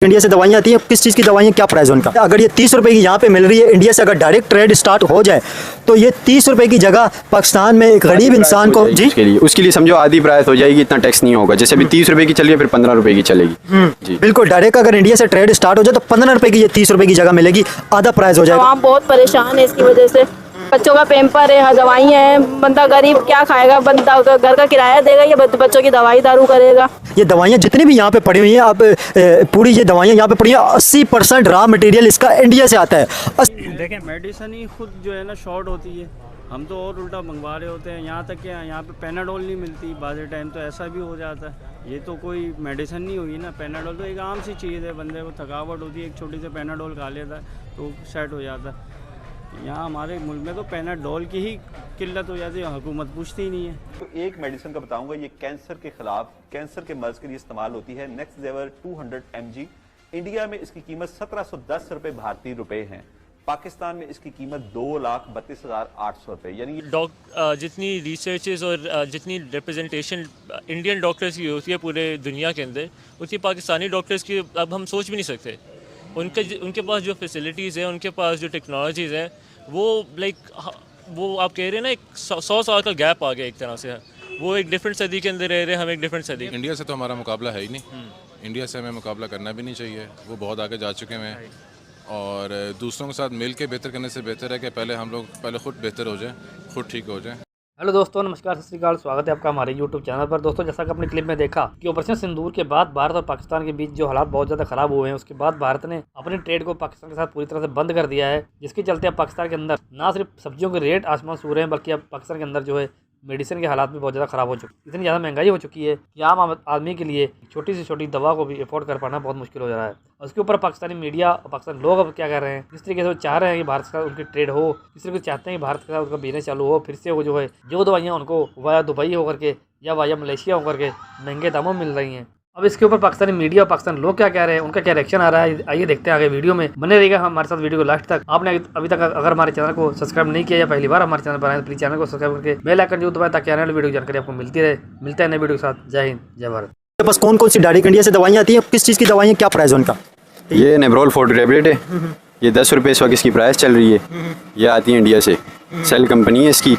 India से दवाइयाँ आती हैं, किस चीज़ की दवाइयाँ, क्या प्राइस है उनका। अगर ये 30 रुपए की यहाँ पे मिल रही है, इंडिया से अगर डायरेक्ट ट्रेड स्टार्ट हो जाए तो ये 30 रुपए की जगह पाकिस्तान में एक गरीब इंसान को जी उसके लिए समझो आधी प्राइस हो जाएगी, इतना टैक्स नहीं होगा। जैसे अभी 30 रुपए की चली है, फिर 15 रुपए की चलेगी। जी बिल्कुल, डायरेक्ट अगर इंडिया से ट्रेड स्टार्ट हो जाए तो 15 रुपए की ये 30 रुपए की जगह मिलेगी, आधा प्राइस हो जाएगा। आवाम बहुत परेशान है इसकी वजह से। बच्चों का पेम्पर है, दवाइयाँ हैं, बंदा गरीब क्या खाएगा, बंदा घर का किराया देगा या बच्चों की दवाई दारू करेगा। ये दवाइयाँ जितनी भी यहाँ पे पड़ी हुई हैं, अब पूरी ये दवाइयाँ यहाँ पे पड़ी हैं, 80% रॉ मटेरियल इसका इंडिया से आता है। देखें, मेडिसिन ही खुद जो है ना शॉर्ट होती है, हम तो और उल्टा मंगवा रहे होते हैं। यहाँ तक कि यहाँ पे पेनाडोल नहीं मिलती, बाज़ टाइम तो ऐसा भी हो जाता है। ये तो कोई मेडिसिन नहीं हुई ना, पेनाडोल तो एक आम सी चीज़ है, बंदे को थकावट होती है, एक छोटी सी पेनाडोल खा लेता है तो सेट हो जाता है। यहाँ हमारे मुल्क में तो पेनाडोल की ही किल्लत हो जाती है, हुकूमत पूछती ही नहीं है। तो एक मेडिसिन का बताऊंगा, ये कैंसर के खिलाफ, कैंसर के मर्ज के लिए इस्तेमाल होती है। नेक्स्ट जेवर 200 mg। इंडिया में इसकी कीमत 1710 रुपए भारतीय रुपए है। पाकिस्तान में इसकी कीमत 2,32,800 रुपए। यानी जितनी रिसर्चेस और जितनी रिप्रेजेंटेशन इंडियन डॉक्टर्स की होती है पूरे दुनिया के अंदर, उतनी पाकिस्तानी डॉक्टर्स की अब हम सोच भी नहीं सकते। उनके पास जो फैसिलिटीज़ हैं, उनके पास जो टेक्नोलॉजीज़ हैं, वो वो आप कह रहे हैं ना, एक 100 साल का गैप आ गया एक तरह से। वो एक डिफरेंट सदी के अंदर रह रहे हैं, हम एक डिफरेंट सदी। इंडिया से तो हमारा मुकाबला है ही नहीं। इंडिया से हमें मुकाबला करना भी नहीं चाहिए, वो बहुत आगे जा चुके हैं। और दूसरों के साथ मिल के बेहतर करने से बेहतर है कि पहले हम लोग खुद बेहतर हो जाएं, खुद ठीक हो जाएं। हेलो दोस्तों, नमस्कार, सत श्री अकाल। स्वागत है आपका हमारे यूट्यूब चैनल पर। दोस्तों, जैसा कि अपने क्लिप में देखा कि ऑपरेशन सिंदूर के बाद भारत और पाकिस्तान के बीच जो हालात बहुत ज़्यादा ख़राब हुए हैं, उसके बाद भारत ने अपनी ट्रेड को पाकिस्तान के साथ पूरी तरह से बंद कर दिया है, जिसके चलते अब पाकिस्तान के अंदर ना सिर्फ सब्जियों के रेट आसमान छू रहे हैं, बल्कि अब पाकिस्तान के अंदर जो है मेडिसिन के हालात भी बहुत ज़्यादा ख़राब हो चुके हैं। इतनी ज़्यादा महंगाई हो चुकी है कि आम आदमी के लिए छोटी से छोटी दवा को भी अफोर्ड कर पाना बहुत मुश्किल हो जा रहा है। और उसके ऊपर पाकिस्तानी मीडिया और पाकिस्तानी लोग अब क्या कर रहे हैं, जिस तरीके से वो चाह रहे हैं कि भारत के साथ उनकी ट्रेड हो, जिस तरीके से चाहते हैं कि भारत के साथ उनका बिजनेस चालू हो, फिर से वो जो है जो दवाइयाँ उनको वाया दुबई होकर के या वाया मलेशिया होकर के महंगे दामों में मिल रही हैं। अब इसके ऊपर पाकिस्तानी मीडिया और पाकिस्तानी लोग क्या कह रहे हैं, उनका क्या रिएक्शन आ रहा है, आइए देखते हैं आगे वीडियो में। बने रहेगा हमारे साथ वीडियो को लास्ट तक। आपने अभी तक अगर हमारे चैनल को सब्सक्राइब नहीं किया या पहली बार हमारे चैनल पर आए तो प्लीज चैनल को सब्सक्राइब करके बेल आइकन जरूर दबाएं, ताकि आने वाली वीडियो की जानकारी आपको मिलती रहे। मिलते हैं नए वीडियो के साथ। जय हिंद, जय भारत। आपके पास कौन कौन सी डायरेक्ट इंडिया से दवाइयाँ आती हैं, किस चीज़ की दवाइयाँ, क्या प्राइस है उनका। ये नेब्रोल 40 टेबलेट है, ये 10 रुपये इस वक्त इसकी प्राइस चल रही है। ये आती है इंडिया से, सेल कंपनी है इसकी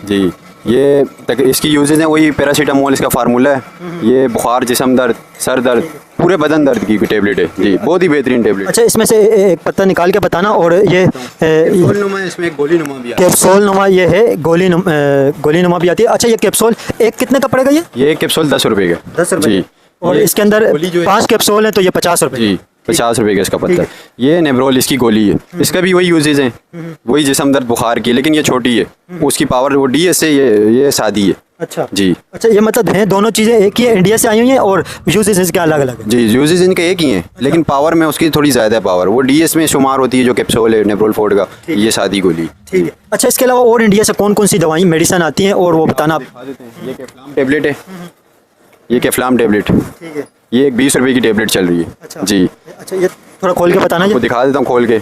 जी। ये इसकी यूजेज है वही पैरासीटामोल इसका फार्मूला है। ये बुखार, जिस्म दर्द, सर दर्द, पूरे बदन दर्द की टेबलेट है जी, बहुत ही बेहतरीन टेबलेट। अच्छा, इसमें से एक पत्ता निकाल के बताना। और ये इसमें एक गोली नुमा भी कैप्सूल नुमा, ये है गोली नुमा भी आती है। अच्छा, ये कैप्सूल एक कितने का पड़ेगा ये एक कैप्सूल 10 रुपये का। 10 रुपये जी। और इसके अंदर 5 कैप्सूल हैं तो ये 50 रुपये जी, 50 रुपये का इसका पत्ता। ये नेब्रोल इसकी गोली है, इसका भी वही यूजेज हैं, वही जिस्म दर्द बुखार की, लेकिन ये छोटी है, उसकी पावर वो DS है, ये सादी है। अच्छा जी। अच्छा, ये मतलब है दोनों चीज़ें एक ही है, इंडिया से आई हुई हैं और यूजेज इसके अलग अलग है। जी, यूजेज इनके एक ही हैं, लेकिन पावर में उसकी थोड़ी ज़्यादा पावर, वो DS में शुमार होती है जो कैप्सूल है नेब्रोल 40 का, ये सादी गोली। ठीक है। अच्छा, इसके अलावा और इंडिया से कौन कौन सी दवाई मेडिसिन आती हैं और वो बताना आप। ये कैफ्लाम टेबलेट है, ये कैफ्लाम टेबलेट, ठीक है। ये एक 20 रुपये की टेबलेट चल रही है। अच्छा जी। अच्छा, ये थोड़ा खोल के बताना। आपको दिखा देता हूँ खोल के।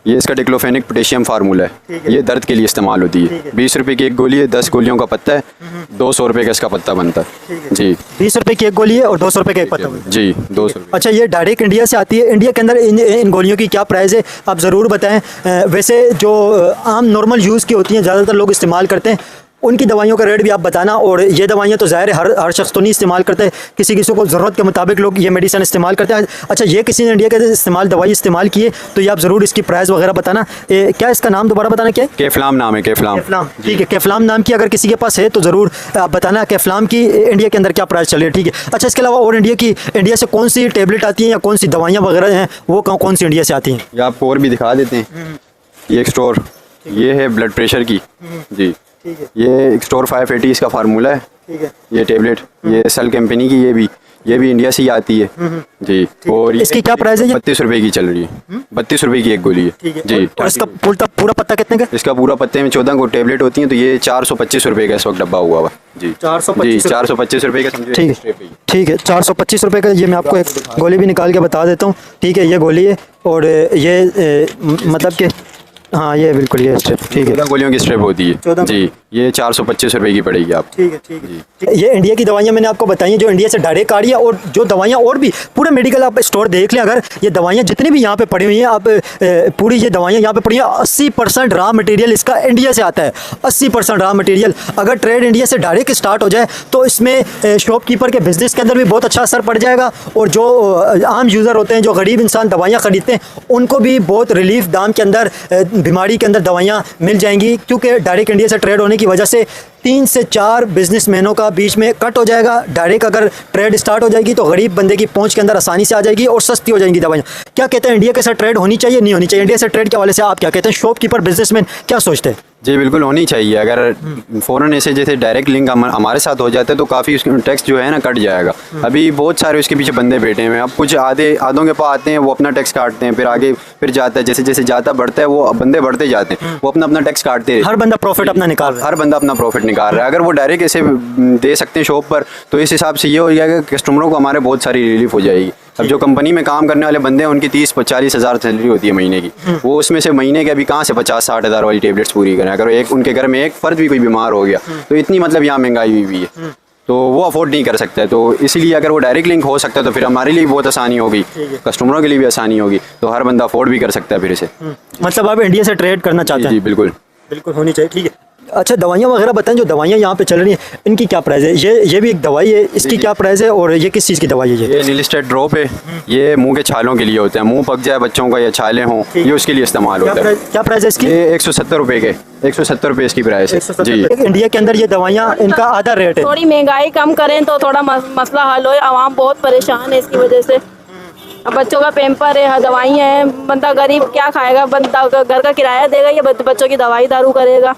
ये इसका डिक्लोफेनिक पोटेशियम फार्मूला है, ये दर्द के लिए इस्तेमाल होती है। 20 रुपये की एक गोली है, 10 गोलियों का पत्ता है, 200 रुपये का इसका पत्ता बनता है जी। 20 रुपये की एक गोली है और 200 रुपये का एक पत्ता जी, 200। अच्छा, ये डायरेक्ट इंडिया से आती है। इंडिया के अंदर इन गोलियों की क्या प्राइस है आप ज़रूर बताएं। वैसे जो आम नॉर्मल यूज़ की होती हैं, ज़्यादातर लोग इस्तेमाल करते हैं, उनकी दवाइयों का रेट भी आप बताना। और ये दवाइयाँ तो ज़ाहिर है हर शख्स तो नहीं इस्तेमाल करते, किसी किसी को ज़रूरत के मुताबिक लोग ये मेडिसिन इस्तेमाल करते हैं। अच्छा, ये किसी ने इंडिया के दवाई इस्तेमाल की है तो ये आप ज़रूर इसकी प्राइस वगैरह बताना। क्या इसका नाम दोबारा बताना क्या है। कैफ्लाम नाम है, कैफ्लाम। ठीक है, कैफ्लाम नाम की अगर किसी के पास है तो ज़रूर आप बताना कैफ्लाम की इंडिया के अंदर क्या प्राइस चल रही है। ठीक है। अच्छा, इसके अलावा और इंडिया से कौन सी टेबलेट आती हैं या कौन सी दवाइयाँ वगैरह हैं, वो कौन सी इंडिया से आती हैं। ये आपको और भी दिखा देते हैं। ये एक स्टोर, ये है ब्लड प्रेशर की जी। ये एक स्टोर 580 इसका फार्मूला है। ठीक है। ये टेबलेट, ये सेल कंपनी की, ये भी इंडिया से ही आती है जी। और इसकी क्या प्राइस है। 32 रुपये की चल रही है, 32 रुपये की एक गोली है जी। और इसका पूरा पत्ता कितने का। इसका पूरा पत्ते में 14 को टेबलेट होती हैं, तो ये 425 रुपये का इस वक्त डब्बा हुआ जी। 425 रुपये का। ठीक है, 425 रुपये का। ये मैं आपको एक गोली भी निकाल के बता देता हूँ। ठीक है, ये गोली है और ये मतलब कि हाँ ये बिल्कुल ये स्ट्रिप ठीक है। 14 गोलियों की स्ट्रिप होती है 14 जी। ये 425 रुपए की पड़ेगी आप। ठीक है ठीक है। ये इंडिया की दवाइयाँ मैंने आपको बताई हैं जो इंडिया से डायरेक्ट आ रही है, और जो दवाइयाँ और भी पूरे मेडिकल आप स्टोर देख लें, अगर ये दवाइयाँ जितनी भी यहाँ पे पड़ी हुई हैं आप पूरी ये दवाइयाँ यहाँ पे पड़ी हैं, 80% रॉ मटेरियल इसका इंडिया से आता है। 80% रॉ मटेरियल अगर ट्रेड इंडिया से डायरेक्ट स्टार्ट हो जाए तो इसमें शॉपकीपर के बिजनेस के अंदर भी बहुत अच्छा असर पड़ जाएगा, और जो आम यूज़र होते हैं, जो गरीब इंसान दवाइयाँ ख़रीदते हैं, उनको भी बहुत रिलीफ दाम के अंदर बीमारी के अंदर दवाइयाँ मिल जाएंगी, क्योंकि डायरेक्ट इंडिया से ट्रेड होने की वजह से 3 से 4 बिजनेसमैनों का बीच में कट हो जाएगा। डायरेक्ट अगर ट्रेड स्टार्ट हो जाएगी तो गरीब बंदे की पहुंच के अंदर आसानी से आ जाएगी और सस्ती हो जाएंगी दवाइयाँ। क्या कहते हैं, इंडिया के साथ ट्रेड होनी चाहिए नहीं होनी चाहिए? इंडिया से ट्रेड के हवाले से आप क्या कहते हैं, शॉपकीपर बिजनेसमैन क्या सोचते हैं? जी बिल्कुल होनी चाहिए। अगर फ़ौरन ऐसे जैसे डायरेक्ट लिंक हमारे साथ हो जाता है तो काफ़ी उसका टैक्स जो है ना कट जाएगा। अभी बहुत सारे उसके पीछे बंदे बैठे हुए हैं। अब कुछ आधों के पास आते हैं, वो अपना टैक्स काटते हैं, फिर आगे फिर जाता है, जैसे जैसे जाता बढ़ता है वो बंदे बढ़ते जाते हैं, वो अपना टैक्स काटते हैं। हर बंदा प्रॉफिट अपना निकाल रहा है। हर बंदा अपना प्रॉफिट निकाल रहा है। अगर वो डायरेक्ट ऐसे दे सकते हैं शॉप पर तो इस हिसाब से ये हो जाएगा कि कस्टमरों को हमारे बहुत सारी रिलीफ हो जाएगी। अब जो कंपनी में काम करने वाले बंदे हैं उनकी 30-40 हज़ार सैलरी होती है महीने की, वो उसमें से महीने के अभी कहाँ से 50-60 हज़ार वाली टेबलेट्स पूरी करें। अगर एक उनके घर में एक फ़र्द भी कोई बीमार हो गया तो इतनी मतलब यहाँ महंगाई हुई है तो वो अफोर्ड नहीं कर सकता है। तो इसीलिए अगर वो डायरेक्ट लिंक हो सकता है तो फिर हमारे लिए बहुत आसानी होगी, कस्टमरों के लिए भी आसानी होगी, तो हर बंदा अफोर्ड भी कर सकता है फिर इसे। मतलब आप इंडिया से ट्रेड करना चाहते हैं? जी बिल्कुल बिल्कुल होनी चाहिए। ठीक है। अच्छा दवाइयाँ वगैरह बताएं, जो दवाइयाँ यहाँ पे चल रही हैं इनकी क्या प्राइस है? ये भी एक दवाई है, इसकी क्या प्राइस है और ये किस चीज़ की दवाई है? ये नीलिस्टेट ड्रॉप है, ये मुंह के छालों के लिए होते हैं। मुंह पक जाए बच्चों का या छाले हों, ये उसके लिए इस्तेमाल होता है। क्या प्राइस है इसकी? ये 170 रुपये के 170 रुपये इसकी प्राइस है जी। इंडिया के अंदर ये दवाइयाँ इनका आधा रेट है। थोड़ी महंगाई कम करें तो थोड़ा मसला हल हो। आवाम बहुत परेशान है इसकी वजह से। अब बच्चों का पेम्पर है, दवाइयाँ हैं, बंदा गरीब क्या खाएगा, बंदा घर का किराया देगा या बच्चों की दवाई दारू करेगा?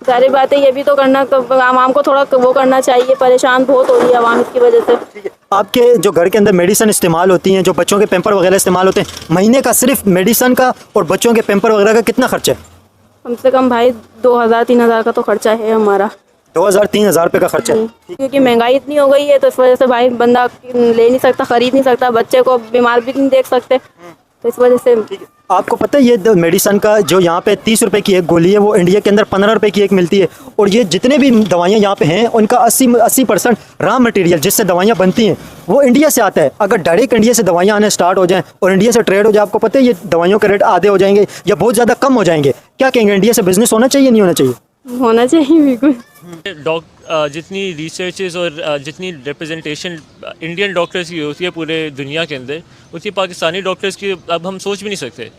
सारी बातें ये भी तो करना, तो आवाम को थोड़ा वो करना चाहिए। परेशान बहुत हो रही है आवाम इसकी वजह से। आपके जो घर के अंदर मेडिसिन इस्तेमाल होती हैं, जो बच्चों के पेम्पर वगैरह इस्तेमाल होते हैं, महीने का सिर्फ मेडिसिन का और बच्चों के पेम्पर वगैरह का कितना खर्चा है? कम से कम भाई 2000-3000 का तो खर्चा है हमारा। 2000-3000 रुपये का खर्चा है। क्योंकि महंगाई इतनी हो गई है तो इस वजह से भाई बंदा ले नहीं सकता, खरीद नहीं सकता, बच्चे को बीमार भी नहीं देख सकते, तो इस वजह से। आपको पता है ये मेडिसिन का जो यहाँ पे 30 रुपए की एक गोली है वो इंडिया के अंदर 15 रुपए की एक मिलती है, और ये जितने भी दवाइयाँ यहाँ पे हैं उनका 80% रॉ मटेरियल जिससे दवाइयाँ बनती हैं वो इंडिया से आता है। अगर डायरेक्ट इंडिया से दवाइयाँ आने स्टार्ट हो जाएं और इंडिया से ट्रेड हो जाए, आपको पता है ये दवाइयों के रेट आधे हो जाएंगे या बहुत ज़्यादा कम हो जाएंगे। क्या कहेंगे, इंडिया से बिजनेस होना चाहिए नहीं होना चाहिए? होना चाहिए बिल्कुल। जितनी रिसर्चेस और जितनी रिप्रेजेंटेशन इंडियन डॉक्टर्स की होती है पूरे दुनिया के अंदर, उतनी पाकिस्तानी डॉक्टर्स की अब हम सोच भी नहीं सकते।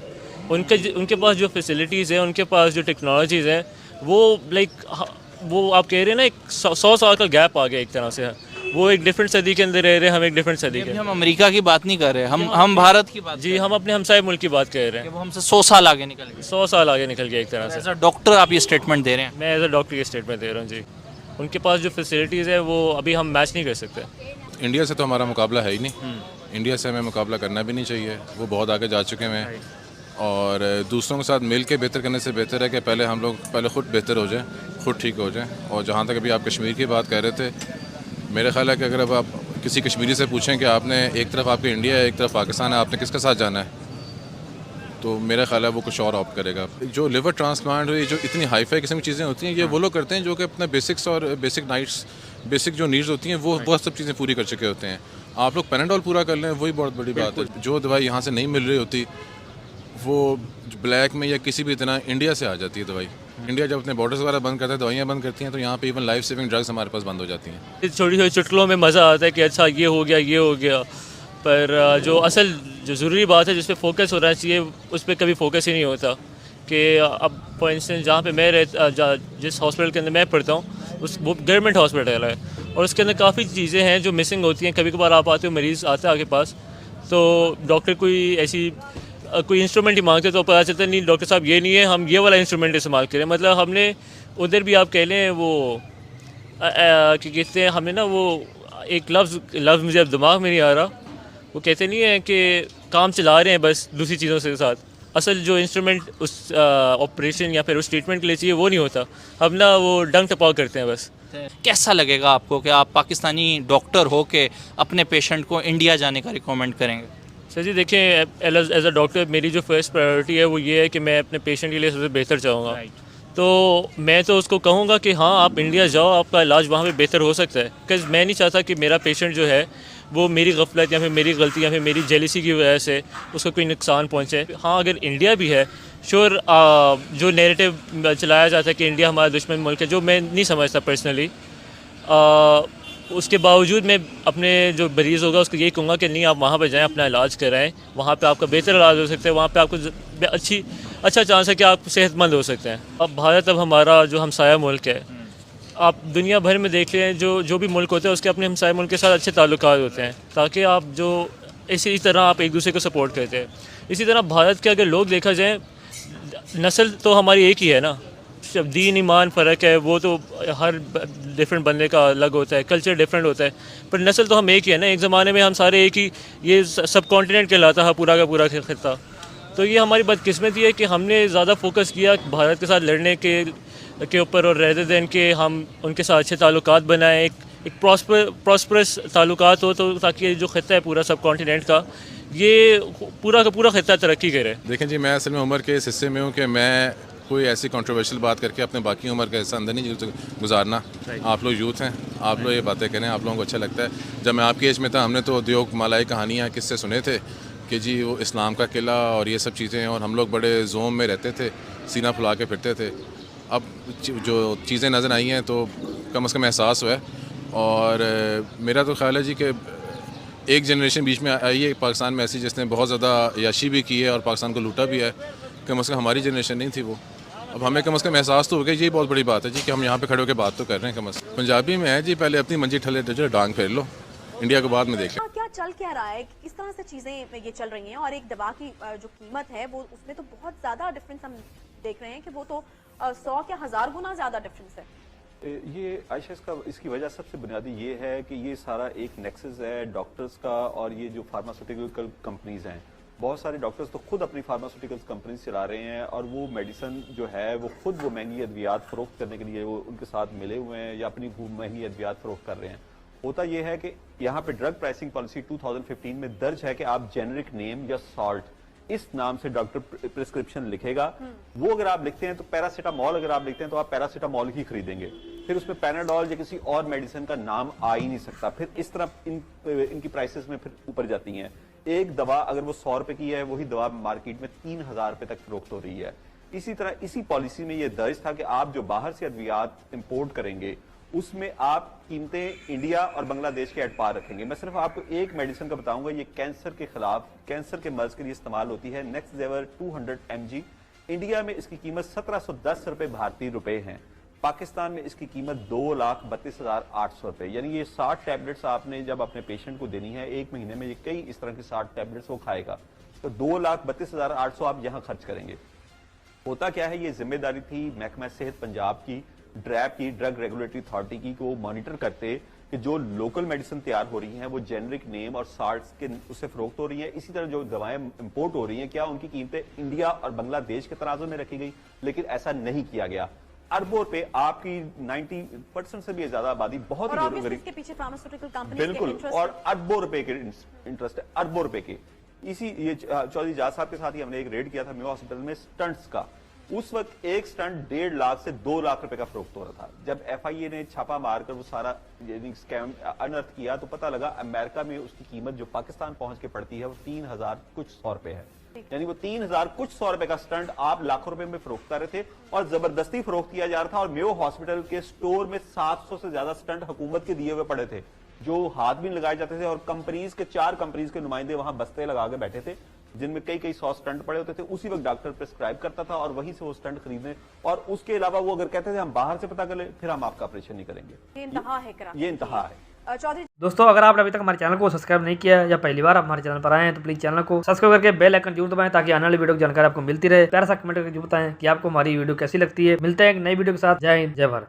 उनके पास जो फैसिलिटीज़ हैं, उनके पास जो टेक्नोलॉजीज़ हैं, वो आप कह रहे हैं ना एक 100 साल का गैप आ गया एक तरह से। वो एक डिफरेंट सदी के अंदर रह रहे हैं, हम एक डिफरेंट सदी के। हम अमेरिका की बात नहीं कर रहे, हम भारत की बात। जी हम अपने हमसाये मुल्क की बात कर रहे हैं। वो हमसे 100 साल आगे निकल गए। 100 साल आगे निकल गया एक तरह से। एज अ डॉक्टर आप ये स्टेटमेंट दे रहे हैं? मैं एज अ डॉक्टर ये स्टेटमेंट दे रहा हूँ जी। उनके पास जो फैसिलिटीज़ है वो अभी हम मैच नहीं कर सकते। इंडिया से तो हमारा मुकाबला है ही नहीं, इंडिया से हमें मुकाबला करना भी नहीं चाहिए, वो बहुत आगे जा चुके हैं। और दूसरों के साथ मिल के बेहतर करने से बेहतर है कि पहले हम लोग ख़ुद बेहतर हो जाएं, ख़ुद ठीक हो जाएं। और जहाँ तक अभी आप कश्मीर की बात कर रहे थे, मेरा ख्याल है कि अगर अब आप किसी कश्मीरी से पूछें कि आपने एक तरफ आपके इंडिया है एक तरफ पाकिस्तान है, आपने किसके साथ जाना है, तो मेरा ख्याल है वो कुछ और ऑप्ट करेगा। जो लिवर ट्रांसप्लांट हुई, जो इतनी हाईफाई किस्म की चीज़ें होती हैं, ये वो लोग करते हैं जो कि अपने बेसिक्स और बेसिक जो नीड्स होती हैं वो बहुत सब चीज़ें पूरी कर चुके होते हैं। आप लोग पैनाडोल पूरा कर लें, वही बहुत बड़ी बात है। जो दवाई यहाँ से नहीं मिल रही होती वो ब्लैक में या किसी भी तरह इंडिया से आ जाती है दवाई। इंडिया जब अपने बॉर्डर्स वगैरह बंद करता है, दवाइयाँ बंद करती हैं, तो यहाँ पे इवन लाइफ सेविंग ड्रग्स हमारे पास बंद हो जाती हैं। छोटी छोटी चुटकुलों में मज़ा आता है कि अच्छा ये हो गया, पर जो असल जो ज़रूरी बात है जिस पे फोकस होना चाहिए उस पर कभी फोकस ही नहीं होता। कि अब फॉर इंस्टेंस जहाँ पे मैं जिस हॉस्पिटल के अंदर मैं पढ़ता हूँ वो गवर्नमेंट हॉस्पिटल है, और उसके अंदर काफ़ी चीज़ें हैं जो मिसिंग होती हैं। कभी कभार आप आते हो, मरीज़ आता है आपके पास, तो डॉक्टर कोई इंस्ट्रूमेंट ही मांगते तो पता चलता नहीं डॉक्टर साहब ये नहीं है, हम ये वाला इंस्ट्रूमेंट इस्तेमाल करें। मतलब हमने उधर भी आप कह लें वो क्या कहते हैं, हमने ना वो एक लफ्ज़ मुझे अब दिमाग में नहीं आ रहा, वो कहते नहीं है कि काम चला रहे हैं बस दूसरी चीज़ों के साथ, असल जो इंस्ट्रूमेंट उस ऑपरेशन या फिर उस ट्रीटमेंट के लिए चाहिए वो नहीं होता। हम ना वो डंग टपाव करते हैं बस। कैसा लगेगा आपको कि आप पाकिस्तानी डॉक्टर हो के अपने पेशेंट को इंडिया जाने का रिकमेंड करेंगे? सर जी देखिए, एज अ डॉक्टर मेरी जो फर्स्ट प्रायोरिटी है वो ये है कि मैं अपने पेशेंट के लिए सबसे बेहतर चाहूँगा। तो मैं तो उसको कहूँगा कि हाँ आप इंडिया जाओ, आपका इलाज वहाँ पे बेहतर हो सकता है। बिकॉज़ मैं नहीं चाहता कि मेरा पेशेंट जो है वो मेरी गफलत या फिर मेरी गलती या फिर मेरी जेलिसी की वजह से उसको कोई नुकसान पहुँचे। हाँ अगर इंडिया भी है, श्योर जो नैरेटिव चलाया जाता है कि इंडिया हमारा दुश्मन मुल्क है, जो मैं नहीं समझता पर्सनली, उसके बावजूद मैं अपने जो मरीज़ होगा उसको यही कहूँगा कि नहीं आप वहाँ पर जाएँ, अपना इलाज कराएं, वहाँ पे आपका बेहतर इलाज हो सकता है, वहाँ पे आपको अच्छा चांस है कि आप सेहतमंद हो सकते हैं। अब भारत अब हमारा जो हमसाया मुल्क है, आप दुनिया भर में देख लें, जो भी मुल्क होते हैं उसके अपने हमसाया मुल्क के साथ अच्छे ताल्लुकात होते हैं, ताकि आप जो इसी तरह आप एक दूसरे को सपोर्ट करते हैं। इसी तरह भारत के अगर लोग देखा जाए, नस्ल तो हमारी एक ही है ना, जब दीन ईमान फ़र्क है वो तो हर डिफरेंट बंदे का अलग होता है, कल्चर डिफरेंट होता है, पर नस्ल तो हम एक ही है ना। एक ज़माने में हम सारे एक ही, ये सब कॉन्टिनेंट कहलाता है पूरा का पूरा खित्ता। तो ये हमारी बदकिस्मती है कि हमने ज़्यादा फोकस किया भारत के साथ लड़ने के ऊपर, और रेदर देन के हम उनके साथ अच्छे ताल्लुकात बनाएं, एक प्रॉस्परस ताल्लुकात हो, तो ताकि जो खित्ता है पूरा सब कॉन्टिनेंट का, ये पूरा का पूरा खित्ता तरक्की करे। देखें जी, मैं असल में उम्र के इस हिस्से में हूँ कि मैं कोई ऐसी कंट्रोवर्शियल बात करके अपने बाकी उम्र का हिस्सा अंदर नहीं गुजारना। आप लोग यूथ हैं, आप लोग ये बातें करें, आप लोगों को अच्छा लगता है। जब मैं आपकी एज में था, हमने तो उद्योग मालाई कहानियाँ किससे सुने थे कि जी वो इस्लाम का किला और ये सब चीज़ें, और हम लोग बड़े जोम में रहते थे, सीना फुला के फिरते थे। अब जो चीज़ें नज़र आई हैं तो कम से कम एहसास हुआ है। और मेरा तो ख्याल है जी कि एक जनरेशन बीच में आई है पाकिस्तान में ऐसी जिसने बहुत ज़्यादा याशी भी की है और पाकिस्तान को लूटा भी है। कम से कम हमारी जनरेशन नहीं थी वो। अब हमें कम से कम एहसास तो हो गया, यही बहुत बड़ी बात है जी कि हम यहाँ पे खड़े होकर बात तो कर रहे हैं। कम से कम पंजाबी में है जी, पहले अपनी मंजी ठले जो डांग फेर लो, इंडिया को बाद में देख लें। क्या चल क्या रहा है, किस तरह से चीज़ें ये चल रही हैं, और एक दवा की जो कीमत है वो उसमें तो बहुत ज़्यादा डिफरेंस हम देख रहे हैं कि वो तो 100 या 1000 गुना ज़्यादा डिफरेंस है। ये आयशा, इसकी वजह सबसे बुनियादी ये है कि ये सारा एक नेक्सस है डॉक्टर्स का, और ये जो फार्मास्यूटिकल कंपनीज हैं, बहुत सारे डॉक्टर्स तो खुद अपनी फार्मास्यूटिकल कंपनीज चला रहे हैं, और वो मेडिसिन जो है वो खुद वो महंगी अद्वियात फरोख्त करने के लिए वो उनके साथ मिले हुए हैं या अपनी महंगी अद्वियात फरोख्त कर रहे हैं। होता यह है कि यहाँ पे ड्रग प्राइसिंग पॉलिसी 2015 में दर्ज है कि आप जेनरिक नेम या सॉल्ट इस नाम से डॉक्टर प्रिस्क्रिप्शन लिखेगा, वो अगर आप लिखते हैं तो पैरासीटामॉल अगर आप लिखते हैं तो आप पैरासीटामॉल ही खरीदेंगे, फिर उसमें पैनाडोल या किसी और मेडिसिन का नाम आ ही नहीं सकता। फिर इस तरह इनकी प्राइसेस में फिर ऊपर जाती हैं। एक दवा अगर वो 100 रुपए की है, वही दवा मार्केट में 3000 रुपए तक फरोख्त हो रही है। इसी तरह इसी पॉलिसी में यह दर्ज था कि आप जो बाहर से अद्वियात इंपोर्ट करेंगे उसमें आप कीमतें इंडिया और बांग्लादेश के एट पार रखेंगे। मैं सिर्फ आपको एक मेडिसिन का बताऊंगा, ये कैंसर के खिलाफ, कैंसर के मर्ज के लिए इस्तेमाल होती है, नेक्स्ट जेवर 200 mg। इंडिया में इसकी कीमत 1710 रुपए भारतीय रुपए है, पाकिस्तान में इसकी कीमत 2,32,800 रुपए। यानी ये 60 टैबलेट्स आपने जब अपने पेशेंट को देनी है, एक महीने में ये कई इस तरह की 60 टैबलेट्स वो खाएगा, तो 2,32,800 आप यहां खर्च करेंगे। होता क्या है, ये जिम्मेदारी थी महकमा सेहत पंजाब की, ड्रैप की, ड्रग रेगुलेटरी अथॉरिटी की, को मॉनिटर करते कि जो लोकल मेडिसिन तैयार हो रही हैं वो जेनरिक नेम और साल्ट्स के उससे फरोख्त हो रही है। इसी तरह जो दवाएं इंपोर्ट हो रही हैं, क्या उनकी कीमतें इंडिया और बांग्लादेश के तराजू में रखी गई, लेकिन ऐसा नहीं किया गया। अरबों पे आपकी 90% से भी ज्यादा आबादी बहुत ही गरीब, इसके पीछे फार्मास्यूटिकल कंपनीज बिल्कुल, और अरबों रुपए के इंटरेस्ट है, अरबों रुपए के। इसी ये चौधरी जाज साहब के साथ ही हमने एक रेड किया था मेयो हॉस्पिटल में स्टंट्स का। उस वक्त एक स्टंट 1.5 लाख से 2 लाख रुपए का फरोख्त हो रहा था। जब FIA ने छापा मारकर वो सारा स्कैम अनर्थ किया तो पता लगा अमेरिका में उसकी कीमत जो पाकिस्तान पहुंच के पड़ती है वो 3000 कुछ 100 रुपए है। यानी वो 3000 कुछ 100 रुपए का स्टंट आप लाखों रुपए में फरोख्त कर रहे थे, और जबरदस्ती फरोख्त किया जा रहा था। और मेयो हॉस्पिटल के स्टोर में 700 से ज्यादा स्टंट हुकूमत के दिए हुए पड़े थे, जो हाथ भी लगाए जाते थे, और कंपनीज के 4 कंपनीज के नुमाइंदे वहां बस्ते लगा के बैठे थे, जिनमें कई 100 स्टंट पड़े होते थे। उसी वक्त डॉक्टर प्रिस्क्राइब करता था और वहीं से वो स्टंट खरीदने, और उसके अलावा वो अगर कहते थे हम बाहर से पता कर ले, फिर हम आपका ऑपरेशन नहीं करेंगे। ये इंतहा है। चौधरी दोस्तों, अगर आपने अभी तक हमारे चैनल को सब्सक्राइब नहीं किया या पहली बार आप हमारे चैनल पर आए हैं तो प्लीज चैनल को सब्सक्राइब करके बेल आइकन जरूर दबाएं, ताकि आने वाली वीडियो की जानकारी आपको मिलती रहे। प्यारा सा कमेंट करके जरूर बताएं कि आपको हमारी वीडियो कैसी लगती है। मिलते हैं एक नई वीडियो के साथ। जय हिंद, जय भारत।